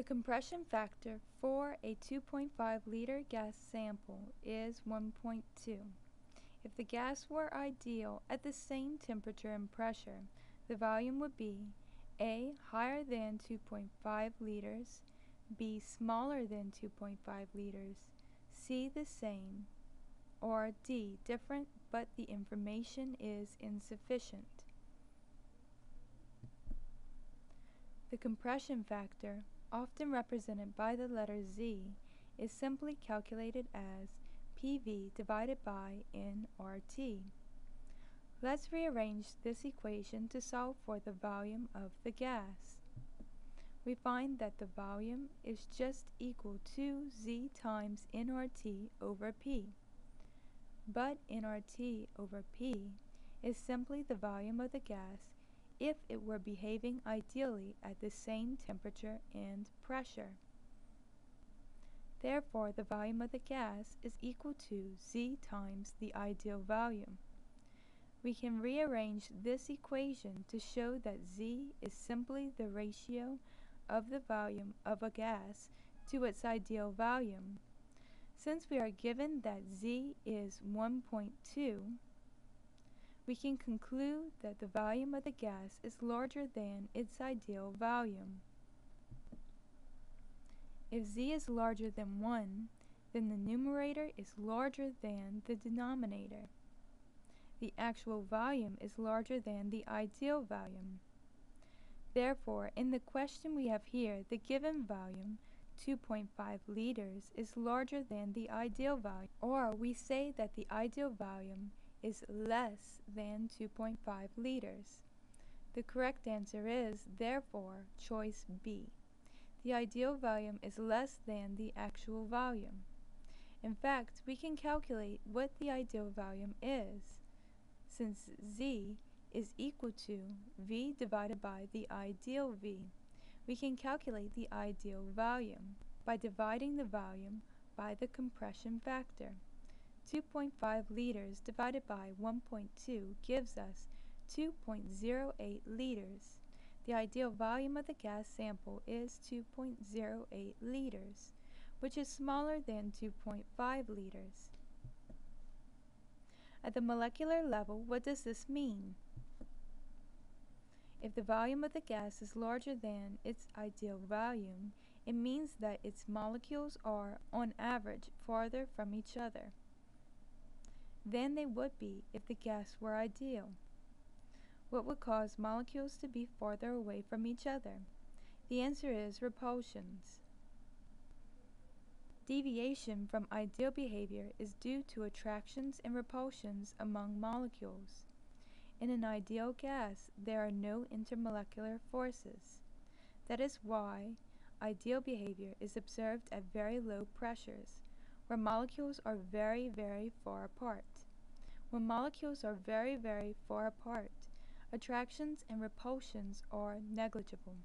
The compression factor for a 2.5-liter gas sample is 1.2. If the gas were ideal at the same temperature and pressure, the volume would be A. higher than 2.5 liters, B. smaller than 2.5 liters, C. the same, or D. different but the information is insufficient. The compression factor, often represented by the letter Z, is simply calculated as PV divided by nRT. Let's rearrange this equation to solve for the volume of the gas. We find that the volume is just equal to Z times nRT over P. But nRT over P is simply the volume of the gas if it were behaving ideally at the same temperature and pressure. Therefore, the volume of the gas is equal to Z times the ideal volume. We can rearrange this equation to show that Z is simply the ratio of the volume of a gas to its ideal volume. Since we are given that Z is 1.2, we can conclude that the volume of the gas is larger than its ideal volume. If Z is larger than 1, then the numerator is larger than the denominator. The actual volume is larger than the ideal volume. Therefore, in the question we have here, the given volume, 2.5 liters, is larger than the ideal volume, or we say that the ideal volume is less than 2.5 liters. The correct answer is, therefore, choice B. The ideal volume is less than the actual volume. In fact, we can calculate what the ideal volume is. Since Z is equal to V divided by the ideal V, we can calculate the ideal volume by dividing the volume by the compression factor. 2.5 liters divided by 1.2 gives us 2.08 liters. The ideal volume of the gas sample is 2.08 liters, which is smaller than 2.5 liters. At the molecular level, what does this mean? If the volume of the gas is larger than its ideal volume, it means that its molecules are, on average, farther from each other than they would be if the gas were ideal. What would cause molecules to be farther away from each other? The answer is repulsions. Deviation from ideal behavior is due to attractions and repulsions among molecules. In an ideal gas, there are no intermolecular forces. That is why ideal behavior is observed at very low pressures, where molecules are very, very far apart. When molecules are very, very far apart, attractions and repulsions are negligible.